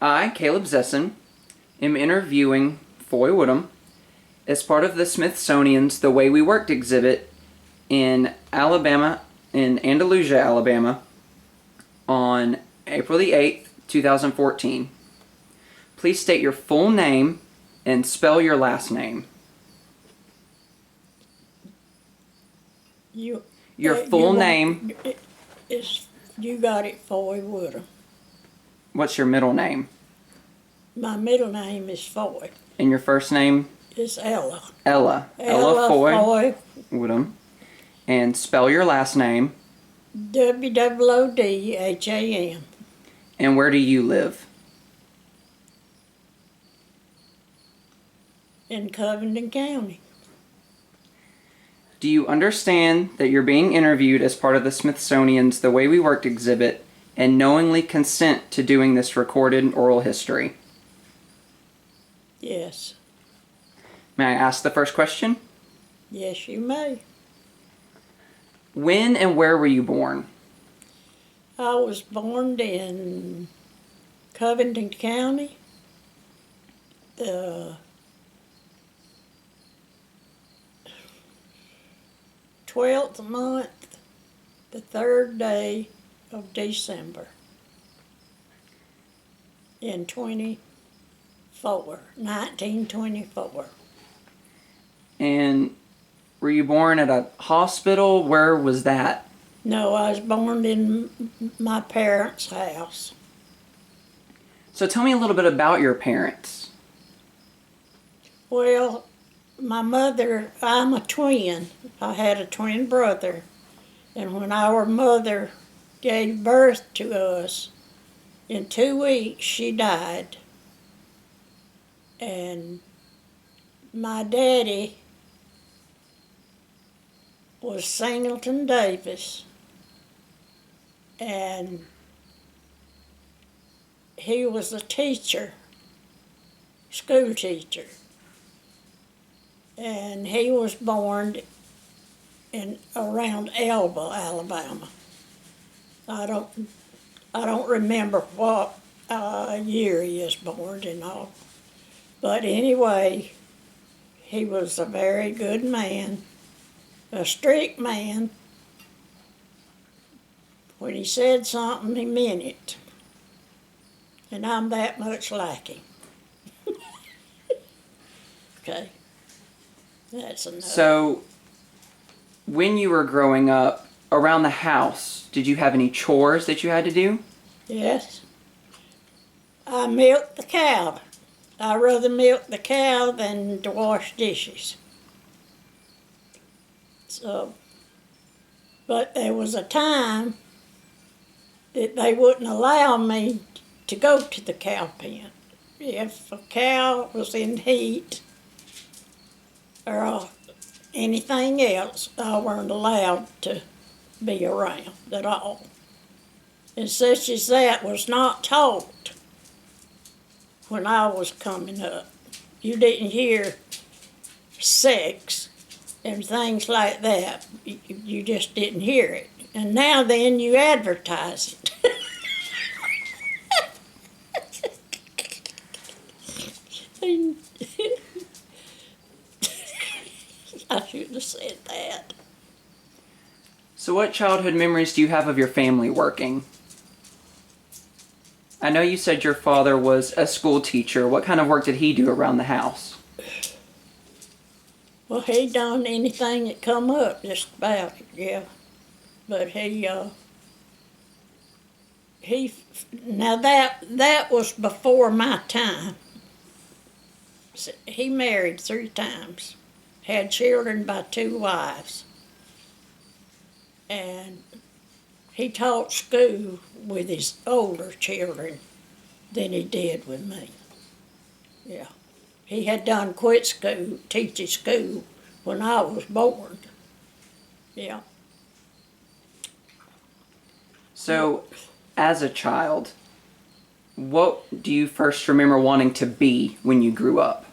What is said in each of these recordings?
I, Caleb Zessin, am interviewing Foy Woodham as part of the Smithsonian's The Way We Worked exhibit in Andalusia, Alabama, on April the 8th, 2014. Please state your full name and spell your last name. Your full name. You got it, Foy Woodham. What's your middle name? My middle name is Foy. And your first name? It's Ella. Ella Foy Woodham. And spell your last name. Woodham. And where do you live? In Covington County. Do you understand that you're being interviewed as part of the Smithsonian's The Way We Worked exhibit and knowingly consent to doing this recorded oral history? Yes. May I ask the first question? Yes, you may. When and where were you born? I was born in Covington County, the 12th month, the 3rd day of December in 1924. And were you born at a hospital? Where was that? No, I was born in my parents' house. So tell me a little bit about your parents. Well, my mother, I'm a twin. I had a twin brother. And when our mother gave birth to us, in 2 weeks she died. And my daddy was Singleton Davis. And he was a teacher, school teacher. And he was born in around Elba, Alabama. I don't remember what year he was born and all. But anyway, he was a very good man, a strict man. When he said something, he meant it. And I'm that much like him. Okay. That's enough. So, when you were growing up, around the house, did you have any chores that you had to do? Yes. I milked the cow. I'd rather milk the cow than to wash dishes. So, but there was a time that they wouldn't allow me to go to the cow pen. If a cow was in heat or anything else, I weren't allowed to be around at all. And such as that was not taught when I was coming up. You didn't hear sex and things like that. You just didn't hear it. And now then you advertise it. I shouldn't have said that. So what childhood memories do you have of your family working? I know you said your father was a school teacher. What kind of work did he do around the house? Well, he done anything that come up, just about it, yeah. But now that was before my time. He married 3 times, had children by 2 wives, and he taught school with his older children than he did with me. Yeah. He had done quit school, teaching school, when I was born. Yeah. So, as a child, what do you first remember wanting to be when you grew up?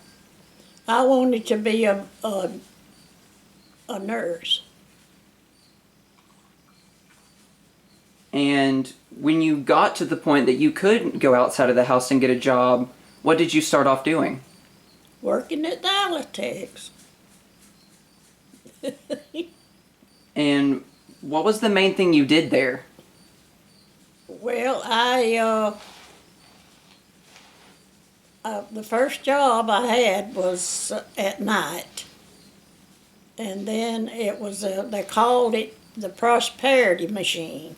I wanted to be a nurse. And And when you got to the point that you couldn't go outside of the house and get a job, what did you start off doing? Working at the Alatex. And what was the main thing you did there? Well, the first job I had was at night. And then it was, they called it the prosperity machine.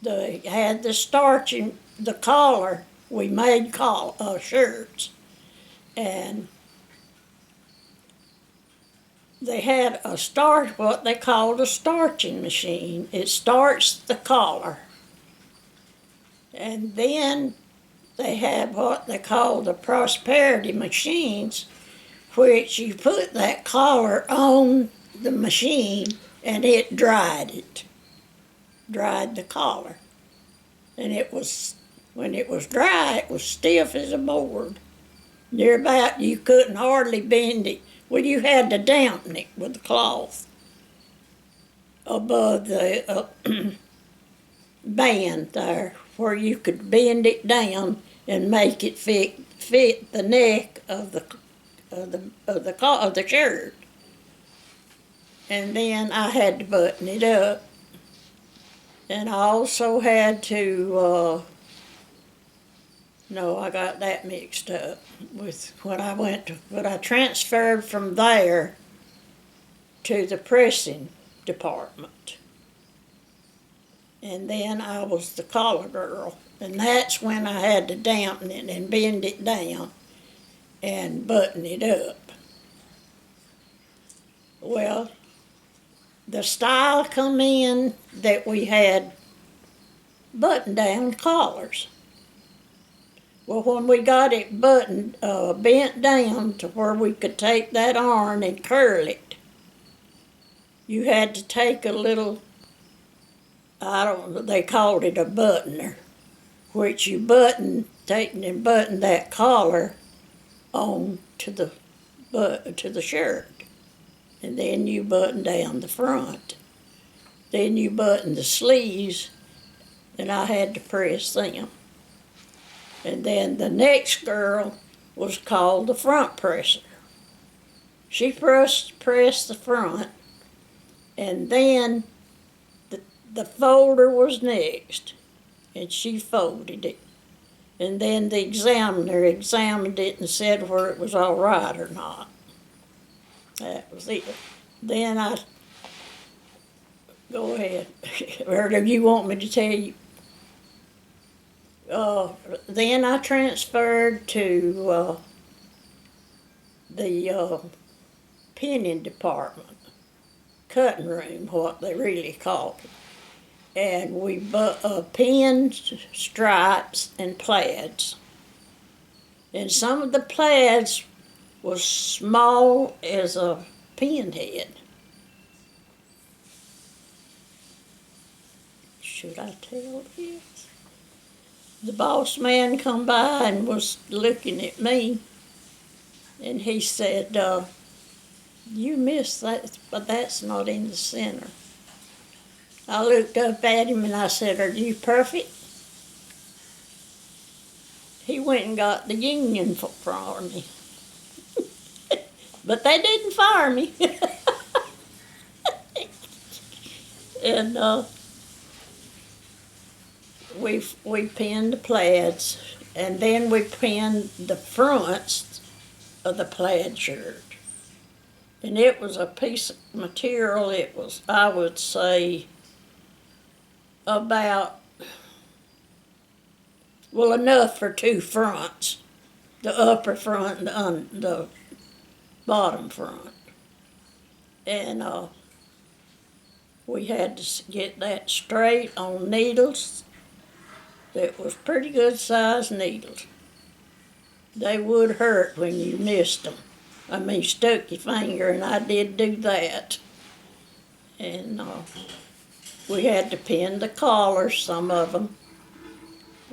They had the starching, the collar, we made shirts. And they had what they called a starching machine. It starched the collar. And then they had what they called the prosperity machines, which you put that collar on the machine and it dried the collar. And when it was dry, it was stiff as a board. Thereabout, you couldn't hardly bend it. Well, you had to dampen it with the cloth above the band there, where you could bend it down and make it fit the neck of the shirt. And then I had to button it up. And I also had to, no, I got that mixed up with when I transferred from there to the pressing department. And then I was the collar girl. And that's when I had to dampen it and bend it down and button it up. Well, the style come in that we had button-down collars. Well, when we got it bent down to where we could take that arm and curl it, you had to take a little, I don't know, they called it a buttoner, which you take and button that collar on to the shirt. And then you button down the front. Then you button the sleeves, and I had to press them. And then the next girl was called the front presser. She pressed the front, and then the folder was next, and she folded it. And then the examiner examined it and said whether it was all right or not. That was it. Then go ahead. Or do you want me to tell you? Then I transferred to the pinning department, cutting room, what they really called it. And we pinned stripes and plaids. And some of the plaids was small as a pinhead. Should I tell this? The boss man come by and was looking at me, and he said, you missed that, but that's not in the center. I looked up at him and I said, are you perfect? He went and got the union for me. But they didn't fire me. And we pinned the plaids, and then we pinned the fronts of the plaid shirt. And it was a piece of material, it was, I would say, about, well, enough for two fronts, the upper front and the bottom front. And we had to get that straight on needles. That was pretty good sized needles. They would hurt when you missed them. I mean, stuck your finger, and I did do that. And we had to pin the collars, some of them.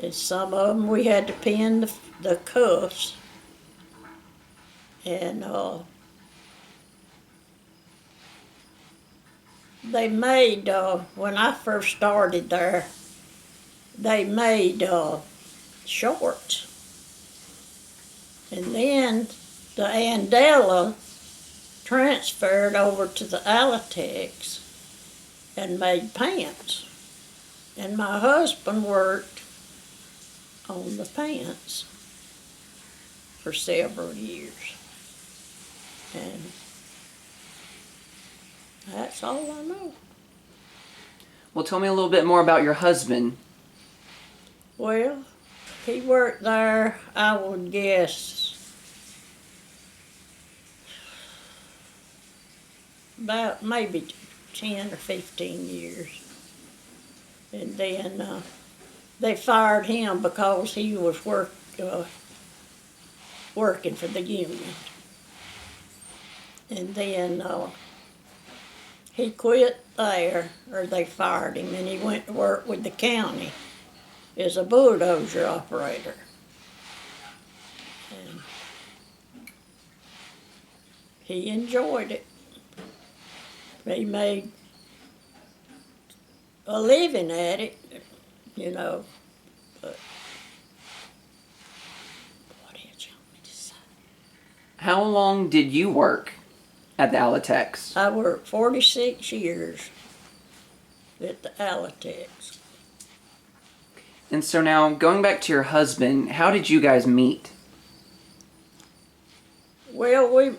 And some of them we had to pin the cuffs. they made, when I first started there, they made shorts. And then the Andela transferred over to the Alatex and made pants. And my husband worked on the pants for several years. And that's all I know. Well, tell me a little bit more about your husband. Well, he worked there, I would guess, about maybe 10 or 15 years. And then they fired him because he was working for the union. And then he quit there, or they fired him, and he went to work with the county as a bulldozer operator. And he enjoyed it. He made a living at it, you know. But what did you want me to say? How long did you work at the Alatex? I worked 46 years at the Alatex. And so now, going back to your husband, how did you guys meet? Well,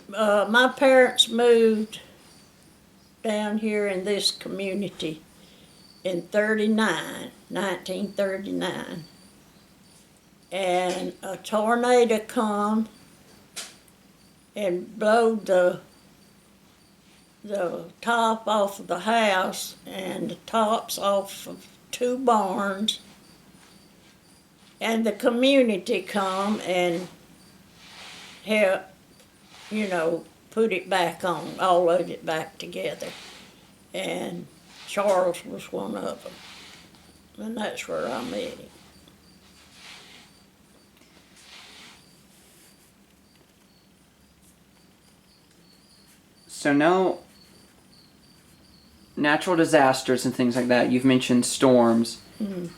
my parents moved down here in this community in 1939. And a tornado come and blowed the top off of the house and the tops off of 2 barns. And the community come and help, put it back on, all of it back together. And Charles was one of them. And that's where I met him. So now, natural disasters and things like that, you've mentioned storms. Mm.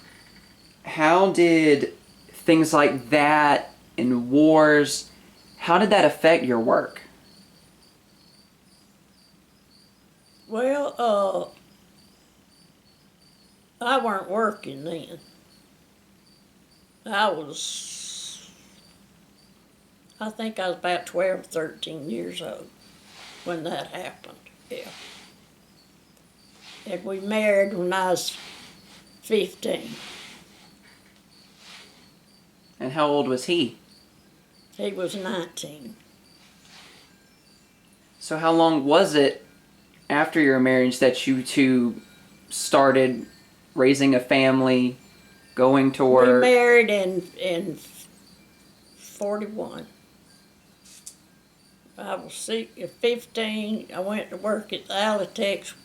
How did things like that and wars, how did that affect your work? Well, I weren't working then. I think I was about 12, 13 years old when that happened, yeah. And we married when I was 15. And how old was he? He was 19. So how long was it after your marriage that you two started raising a family, going to work? We married in 41. I was 15. I went to work at the Alatex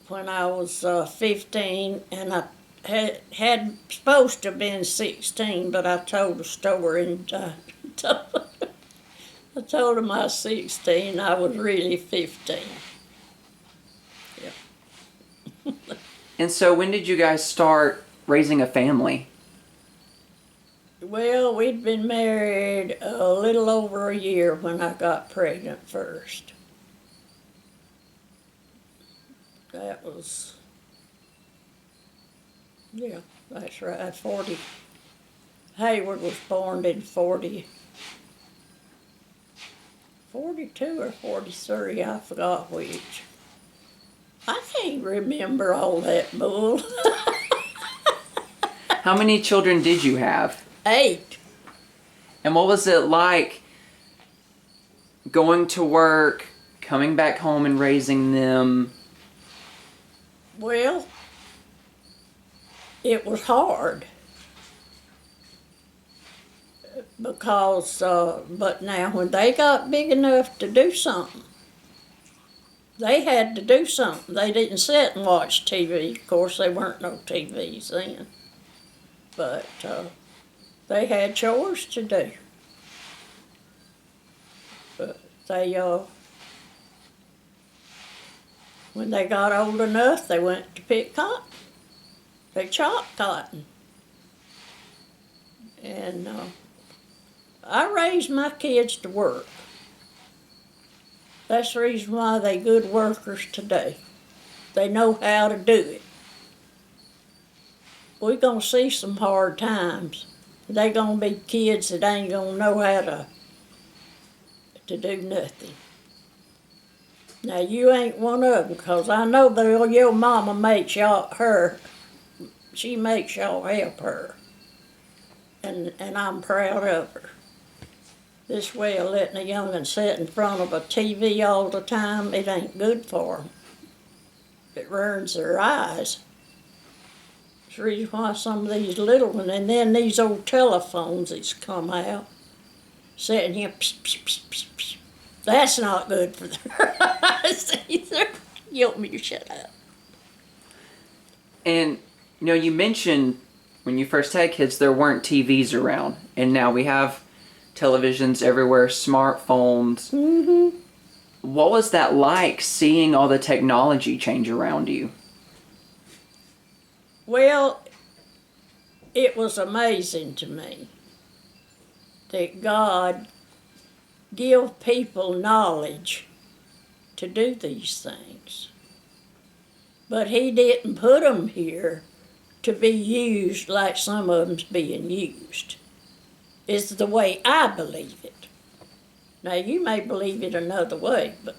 when I was 15, and I had supposed to have been 16, but I told the store and I told them I was 16. I was really 15. Yeah. And so when did you guys start raising a family? Well, we'd been married a little over a year when I got pregnant first. That was, yeah, that's right, 40. Hayward was born in 42 or 43, I forgot which. I can't remember all that bull. How many children did you have? 8. And what was it like going to work, coming back home and raising them? Well, it was hard because, but now when they got big enough to do something, they had to do something. They didn't sit and watch TV. Of course, there weren't no TVs then. But they had chores to do. But they, when they got old enough, they went to pick cotton. They chopped cotton. And I raised my kids to work. That's the reason why they good workers today. They know how to do it. We're gonna see some hard times. They gonna be kids that ain't gonna know how to do nothing. Now you ain't one of them, 'cause I know that your mama makes she makes y'all help her. And I'm proud of her. This way of letting a young'un sit in front of a TV all the time, it ain't good for them. It ruins their eyes. That's the reason why some of these little ones, and then these old telephones that's come out, sitting here, psh, psh, psh, psh, psh. That's not good for their eyes either. You want me to shut up? And, you mentioned when you first had kids, there weren't TVs around. And now we have televisions everywhere, smartphones. Mm-hmm. What was that like, seeing all the technology change around you? Well, it was amazing to me that God give people knowledge to do these things. But He didn't put them here to be used like some of them's being used. It's the way I believe it. Now, you may believe it another way, but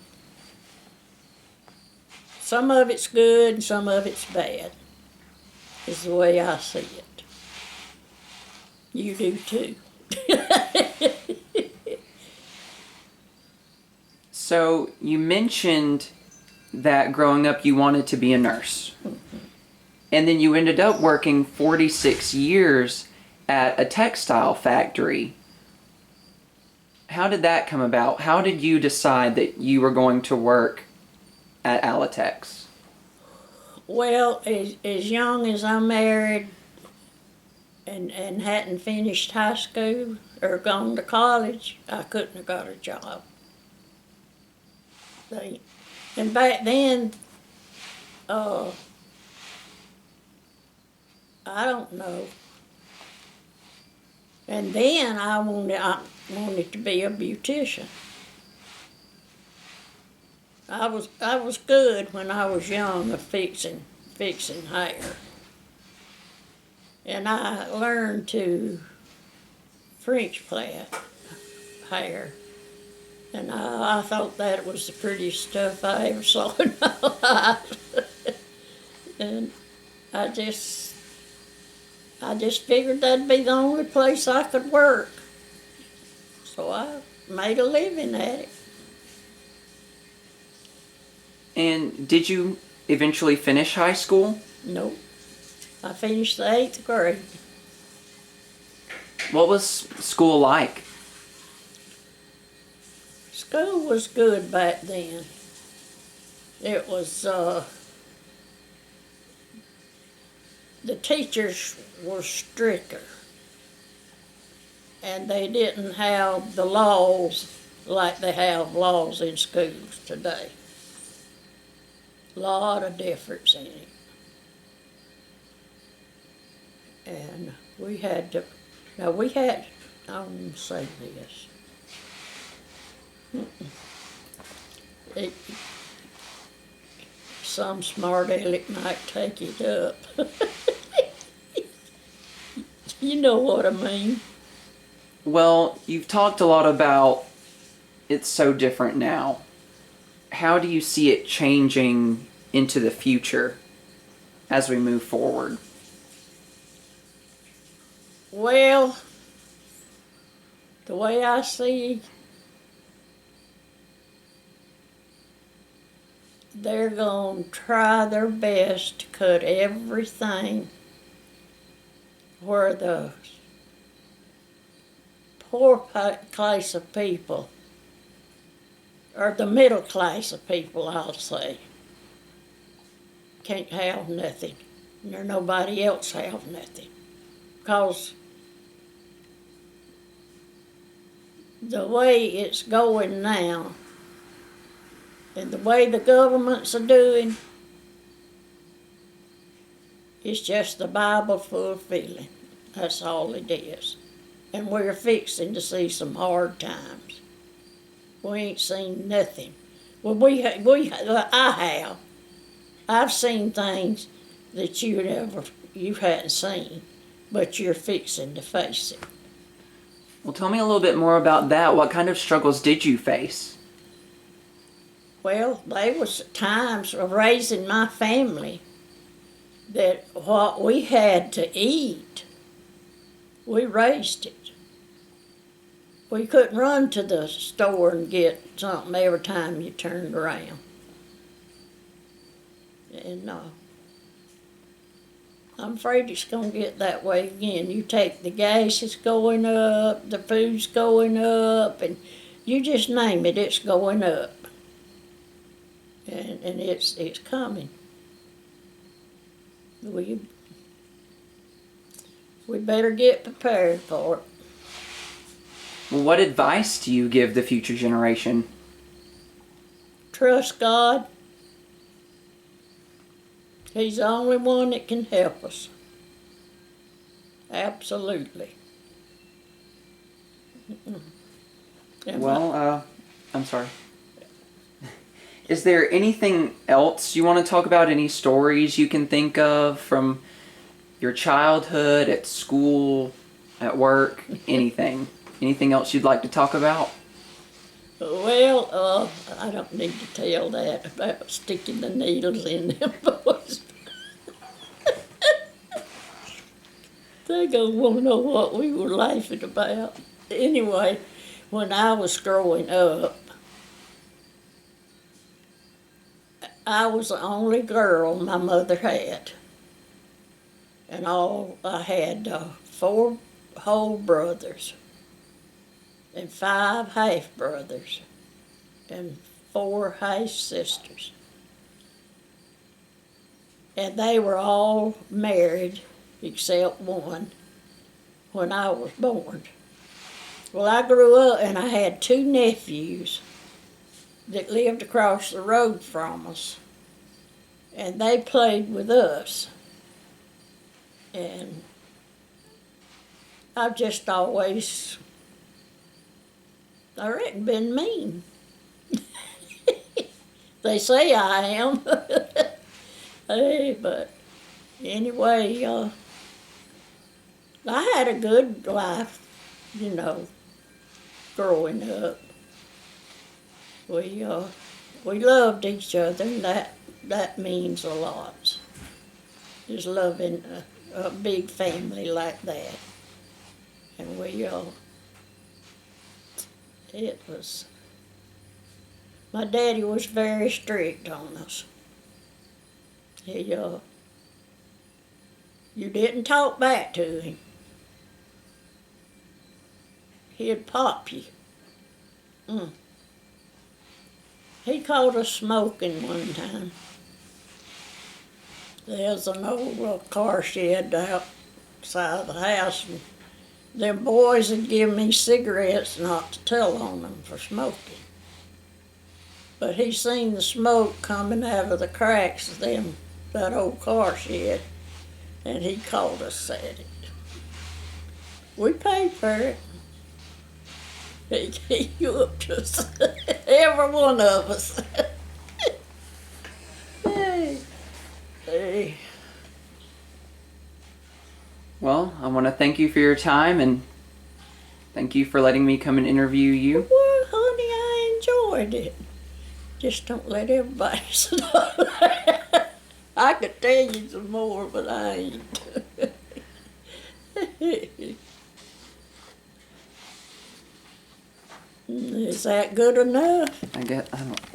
some of it's good and some of it's bad, is the way I see it. You do too. So, you mentioned that growing up you wanted to be a nurse. And then you ended up working 46 years at a textile factory. How did that come about? How did you decide that you were going to work at Alatex? Well, as young as I married and hadn't finished high school or gone to college, I couldn't have got a job. And back then, I don't know. And then I wanted to be a beautician. I was good when I was young at fixing hair. And I learned to French plait hair. And I thought that was the prettiest stuff I ever saw in my life. And I just figured that'd be the only place I could work. So I made a living at it. And did you eventually finish high school? Nope. I finished the 8th grade. What was school like? School was good back then. It was, the teachers were stricter. And they didn't have the laws like they have laws in schools today. Lot of difference in it. And we had to, I won't say this. Some smart aleck might take it up. You know what I mean. Well, you've talked a lot about it's so different now. How do you see it changing into the future as we move forward? Well, the way I see, they're going to try their best to cut everything where the poor class of people, or the middle class of people, I'll say, can't have nothing, nor nobody else have nothing. Because the way it's going now, And the way the governments are doing, it's just the Bible fulfilling. That's all it is. And we're fixing to see some hard times. We ain't seen nothing. Well, I have. I've seen things that you hadn't seen, but you're fixing to face it. Well, tell me a little bit more about that. What kind of struggles did you face? Well, there was times of raising my family that what we had to eat, we raised it. We couldn't run to the store and get something every time you turned around. And I'm afraid it's going to get that way again. You take the gas is going up, the food's going up, and you just name it, it's going up. And it's coming. We better get prepared for it. Well, what advice do you give the future generation? Trust God. He's the only one that can help us. Absolutely. Well, I'm sorry. Is there anything else you want to talk about? Any stories you can think of from your childhood, at school, at work, anything? Anything else you'd like to talk about? Well, I don't need to tell that about sticking the needles in them boys. They're going to want to know what we were laughing about. Anyway, when I was growing up, I was the only girl my mother had. And I had 4 whole brothers and 5 half-brothers and 4 half-sisters. And they were all married except one when I was born. Well, I grew up and I had 2 nephews that lived across the road from us, and they played with us. And I've just always, I reckon, been mean. They say I am. Hey, but anyway, I had a good life, growing up. We loved each other, and that means a lot. Just loving a big family like that. And it was, my daddy was very strict on us. You didn't talk back to him. He'd pop you. He caught us smoking one time. There's an old car shed outside the house, and them boys would give me cigarettes not to tell on them for smoking. But he seen the smoke coming out of the cracks of that old car shed, and he called us at it. We paid for it. He whooped us, every one of us. Hey. Well, I want to thank you for your time, and thank you for letting me come and interview you. Well, honey, I enjoyed it. Just don't let everybody know that. I could tell you some more, but I ain't. Is that good enough? I don't